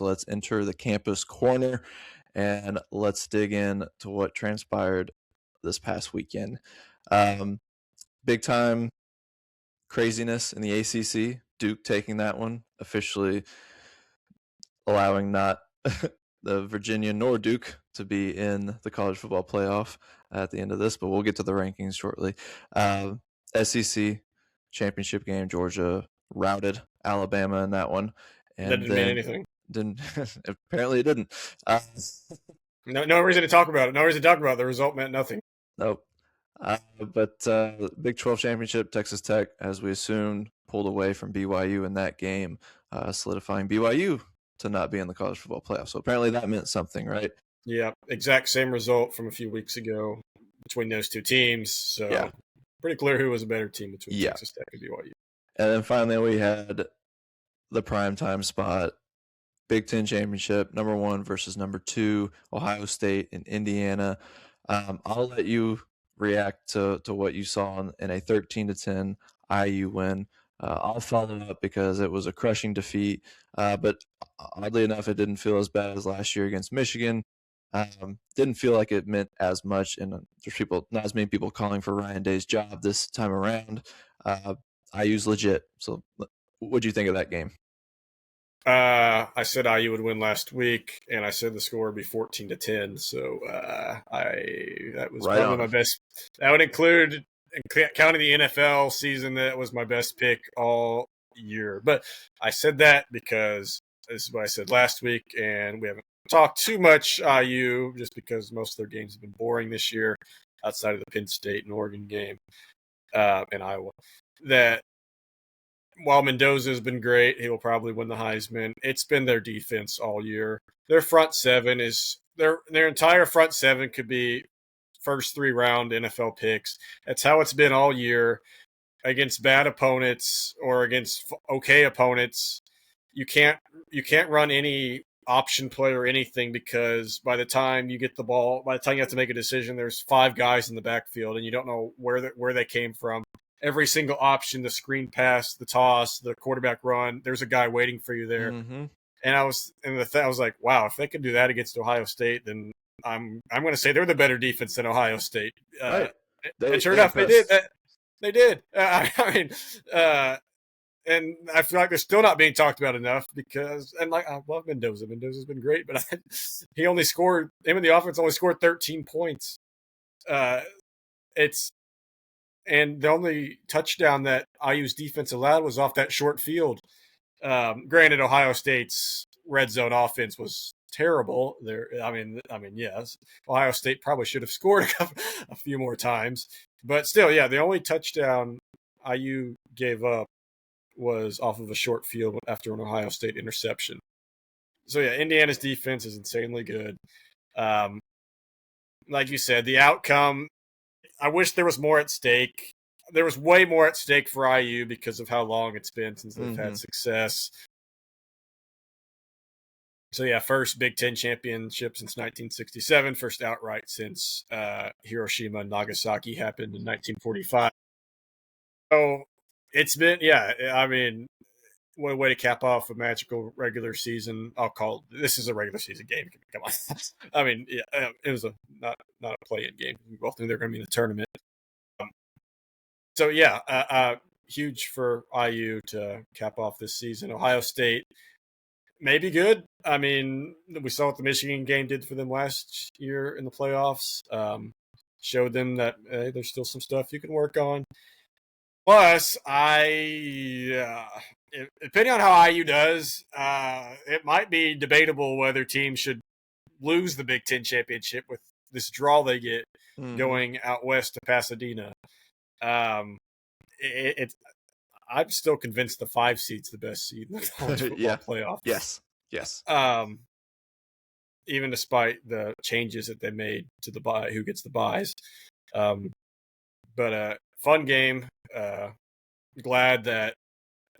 So let's enter the campus corner and let's dig in to what transpired this past weekend. Big time craziness in the ACC. Duke taking that one, officially allowing not the Virginia nor Duke to be in the college football playoff at the end of this, but we'll get to the rankings shortly. SEC championship game, Georgia routed Alabama in that one. And that didn't mean anything. Apparently it didn't. No reason to talk about it. No reason to talk about it. The result meant nothing. Nope. But Big 12 championship, Texas Tech, as we assumed, pulled away from BYU in that game, solidifying BYU to not be in the college football playoff. So apparently that meant something, right? Yeah, exact same result from a few weeks ago between those two teams. So yeah, pretty clear who was a better team between Texas Tech and BYU. And then finally we had the primetime spot, Big Ten championship, number 1 versus number 2, Ohio State and Indiana. I'll let you react to what you saw in a 13-10 IU win. I'll follow up because it was a crushing defeat, but oddly enough, it didn't feel as bad as last year against Michigan. Didn't feel like it meant as much, and there's not as many people calling for Ryan Day's job this time around. IU's legit. So what do you think of that game? I said IU would win last week, and I said the score would be 14-10. So that was right probably my best. That would include counting the NFL season. That was my best pick all year. But I said that because this is what I said last week, and we haven't talked too much IU just because most of their games have been boring this year, outside of the Penn State and Oregon game in Iowa. That while Mendoza has been great, he will probably win the Heisman. It's been their defense all year. Their front seven is their entire front seven could be first 3-round NFL picks. That's how it's been all year against bad opponents or against okay opponents. You can't run any option play or anything because by the time you get the ball, by the time you have to make a decision, there's 5 guys in the backfield and you don't know where they came from. Every single option, the screen pass, the toss, the quarterback run, there's a guy waiting for you there. Mm-hmm. And I was like, wow, if they could do that against Ohio State, then I'm going to say they're the better defense than Ohio State. Right. And sure enough, they did. They did. I mean, and I feel like they're still not being talked about enough because, and like, I love Mendoza. Mendoza's been great, but him and the offense only scored 13 points. And the only touchdown that IU's defense allowed was off that short field. Granted, Ohio State's red zone offense was terrible. Yes, Ohio State probably should have scored a few more times. But still, yeah, the only touchdown IU gave up was off of a short field after an Ohio State interception. So, yeah, Indiana's defense is insanely good. Like you said, the outcome, I wish there was more at stake. There was way more at stake for IU because of how long it's been since they've had success. So, yeah, first Big Ten championship since 1967, first outright since Hiroshima and Nagasaki happened in 1945. So, it's been, what a way to cap off a magical regular season. This is a regular season game. Come on. I mean, yeah, it was not a play-in game. We both knew they were going to be in the tournament. So, yeah, huge for IU to cap off this season. Ohio State may be good. I mean, we saw what the Michigan game did for them last year in the playoffs. Showed them that there's still some stuff you can work on. Plus, depending on how IU does, it might be debatable whether teams should lose the Big Ten championship with this draw they get going out west to Pasadena. I'm still convinced the 5 seed's the best seed in the college football playoff. Yes. Even despite the changes that they made to the bye, who gets the byes. But fun game. Glad that,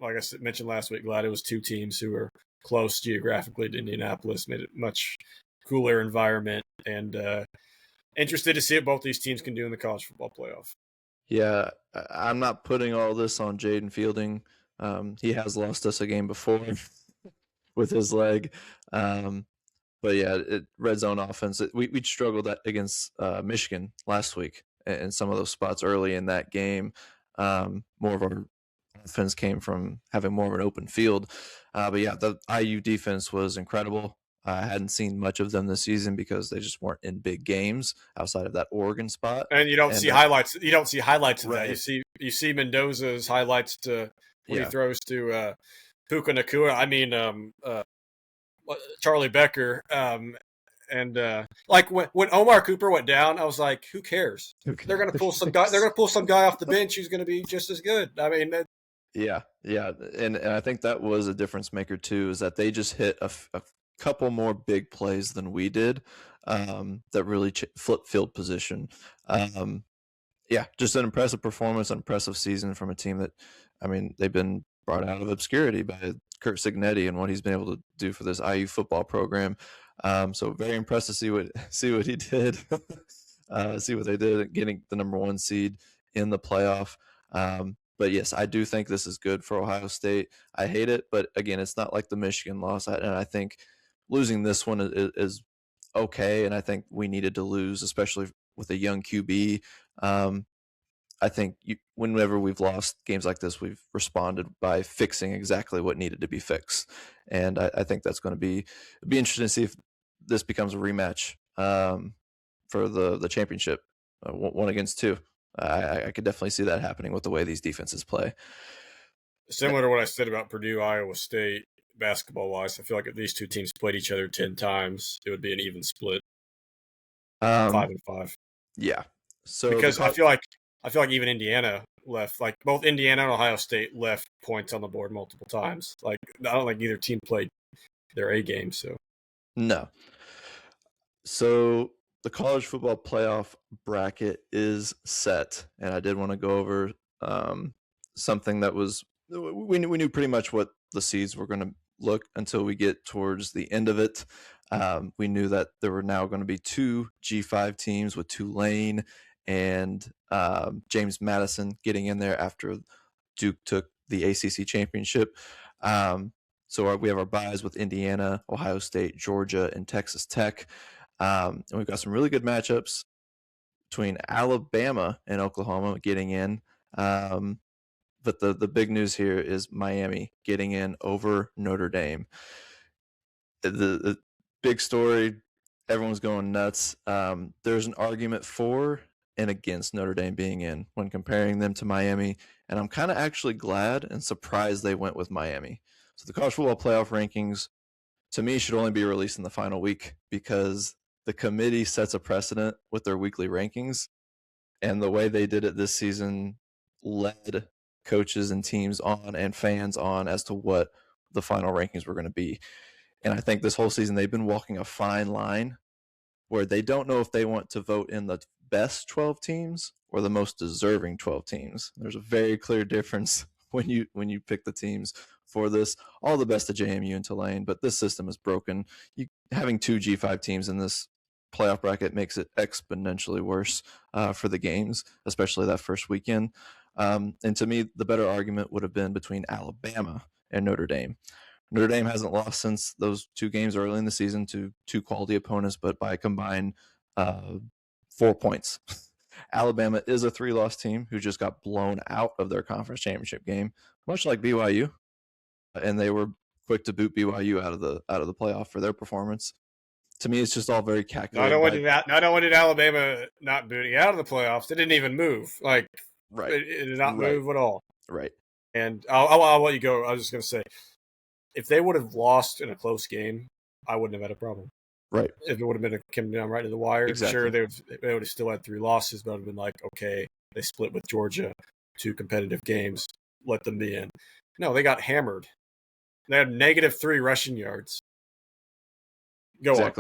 like I mentioned last week, glad it was 2 teams who were close geographically to Indianapolis, made it a much cooler environment, and interested to see what both these teams can do in the college football playoff. Yeah, I'm not putting all this on Jaden Fielding. He has lost us a game before with his leg. But yeah, red zone offense. We struggled against Michigan last week in some of those spots early in that game. More of our offense came from having more of an open field. But yeah, the IU defense was incredible. I hadn't seen much of them this season because they just weren't in big games outside of that Oregon spot. And you don't see highlights. You don't see highlights of Right. that. You see Mendoza's highlights to when he throws to Puka Nakua. I mean, Charlie Becker. And like when Omar Cooper went down, I was like, "Who cares? They're going to pull some guy. They're going to pull some guy off the bench who's going to be just as good." I mean, yeah, and I think that was a difference maker too. Is that they just hit a couple more big plays than we did that really flipped field position. Yeah, just an impressive performance, an impressive season from a team that, I mean, they've been brought out of obscurity by Kurt Cignetti and what he's been able to do for this IU football program. So very impressed to see what he did, see what they did getting the number 1 seed in the playoff. But yes, I do think this is good for Ohio State. I hate it, but again, it's not like the Michigan loss, and I think losing this one is okay. And I think we needed to lose, especially with a young QB. I think whenever we've lost games like this, we've responded by fixing exactly what needed to be fixed. And I think that's going to be interesting to see if this becomes a rematch for the championship, 1 against 2. I could definitely see that happening with the way these defenses play. Similar to what I said about Purdue, Iowa State, basketball-wise, I feel like if these two teams played each other 10 times, it would be an even split, 5-5. Yeah. So because I feel like even Indiana left, like both Indiana and Ohio State left points on the board multiple times. Like I don't think either team played their A game. So no. So the college football playoff bracket is set, and I did want to go over something that was we knew pretty much what the seeds were going to look until we get towards the end of it. We knew that there were now going to be 2 G5 teams with Tulane and James Madison getting in there after Duke took the ACC championship. So we have our byes with Indiana, Ohio State, Georgia, and Texas Tech. And we've got some really good matchups between Alabama and Oklahoma getting in. But the big news here is Miami getting in over Notre Dame. The big story, everyone's going nuts. There's an argument for and against Notre Dame being in when comparing them to Miami. And I'm kind of actually glad and surprised they went with Miami. So the college football playoff rankings, to me, should only be released in the final week because the committee sets a precedent with their weekly rankings. And the way they did it this season led coaches and teams on and fans on as to what the final rankings were going to be. And I think this whole season they've been walking a fine line where they don't know if they want to vote in the best 12 teams or the most deserving 12 teams. There's a very clear difference when you pick the teams for this. All the best to JMU and Tulane, but this system is broken. Having 2 G5 teams in this playoff bracket makes it exponentially worse for the games, especially that first weekend. And to me, the better argument would have been between Alabama and Notre Dame. Notre Dame hasn't lost since those 2 games early in the season to 2 quality opponents, but by a combined 4 points. Alabama is a 3-loss team who just got blown out of their conference championship game, much like BYU, and they were quick to boot BYU out of the playoff for their performance. To me, it's just all very calculated. Not only did Alabama not booting out of the playoffs, they didn't even move. Like, right, it did not move at all. Right. And I'll let you go. I was just going to say, if they would have lost in a close game, I wouldn't have had a problem. Right. If it would have been came down right to the wire, exactly. Sure, they would have still had 3 losses, but it would have been like, okay, they split with Georgia, 2 competitive games, let them be in. No, they got hammered. They had -3 rushing yards. Go on.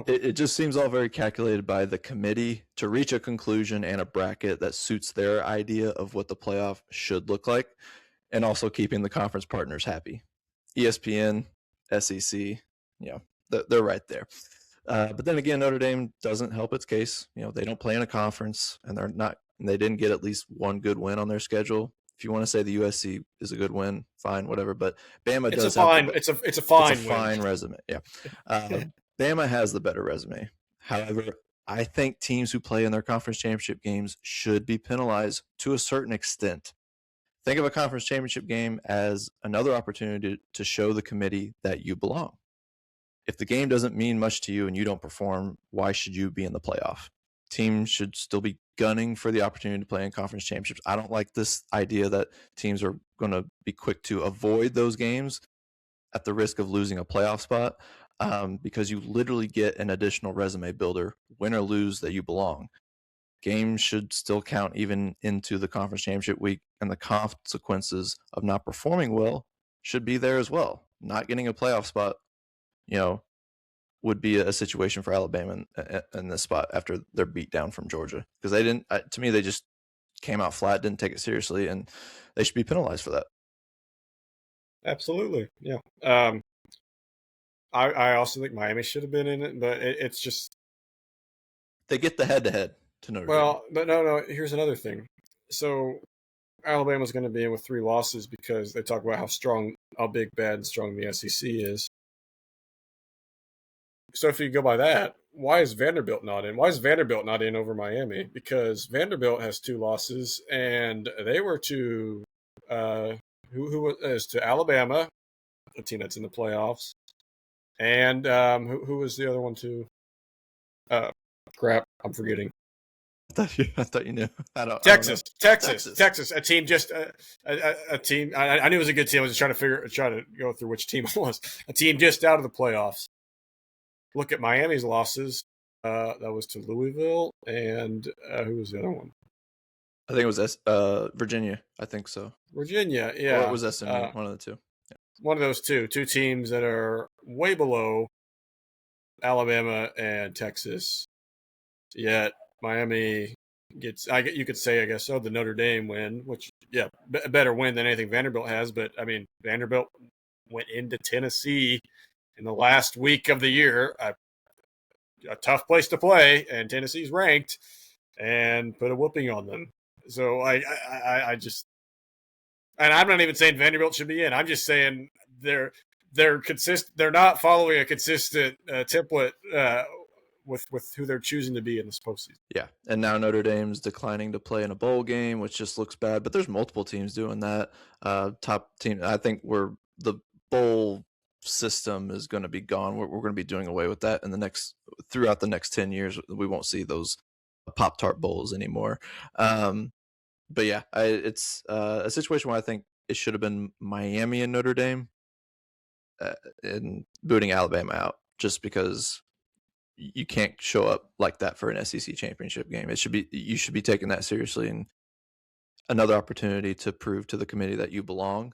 It just seems all very calculated by the committee to reach a conclusion and a bracket that suits their idea of what the playoff should look like, and also keeping the conference partners happy. ESPN, SEC, they're right there. But then again, Notre Dame doesn't help its case. They don't play in a conference, and they didn't get at least one good win on their schedule. If you want to say the USC is a good win, fine, whatever. But Bama it's does a fine. have It's a fine. it's a fine win. resume. Yeah, Bama has the better resume. However, I think teams who play in their conference championship games should be penalized to a certain extent. Think of a conference championship game as another opportunity to show the committee that you belong. If the game doesn't mean much to you and you don't perform, why should you be in the playoff? Teams should still be gunning for the opportunity to play in conference championships. I don't like this idea that teams are going to be quick to avoid those games at the risk of losing a playoff spot, because you literally get an additional resume builder, win or lose, that you belong. Games should still count even into the conference championship week, and the consequences of not performing well should be there as well. Not getting a playoff spot, would be a situation for Alabama in this spot after their beat down from Georgia, because they didn't. To me, they just came out flat, didn't take it seriously, and they should be penalized for that. Absolutely, yeah. I also think Miami should have been in it, but it's just they get the head-to-head to Notre Dame. Well, but no. Here's another thing. So Alabama's going to be in with 3 losses because they talk about how big, bad, and strong the SEC is. So if you go by that, why is Vanderbilt not in? Why is Vanderbilt not in over Miami? Because Vanderbilt has 2 losses, and they were to who was to Alabama, a team that's in the playoffs, and who was the other one too? Crap, I'm forgetting. I thought you knew. Texas. A team just a team. I knew it was a good team. I was just trying to go through which team it was. A team just out of the playoffs. Look at Miami's losses. That was to Louisville, and who was the other one? I think it was Virginia. I think so. Virginia, yeah. Or it was SMU. One of the two. Yeah. One of those two teams that are way below Alabama and Texas. Yet Miami gets, you could say, I guess so, the Notre Dame win, which, yeah, a better win than anything Vanderbilt has. But, I mean, Vanderbilt went into Tennessee in the last week of the year, a tough place to play, and Tennessee's ranked, and put a whooping on them. So I just, and I'm not even saying Vanderbilt should be in. I'm just saying they're not following a consistent template with who they're choosing to be in this postseason. Yeah, and now Notre Dame's declining to play in a bowl game, which just looks bad. But there's multiple teams doing that. Top team, I think, where the bowl system is going to be gone. We're going to be doing away with that throughout the next 10 years. We won't see those Pop-Tart bowls anymore. But yeah, it's a situation where I think it should have been Miami and Notre Dame, and booting Alabama out, just because you can't show up like that for an SEC championship game. You should be taking that seriously, and another opportunity to prove to the committee that you belong.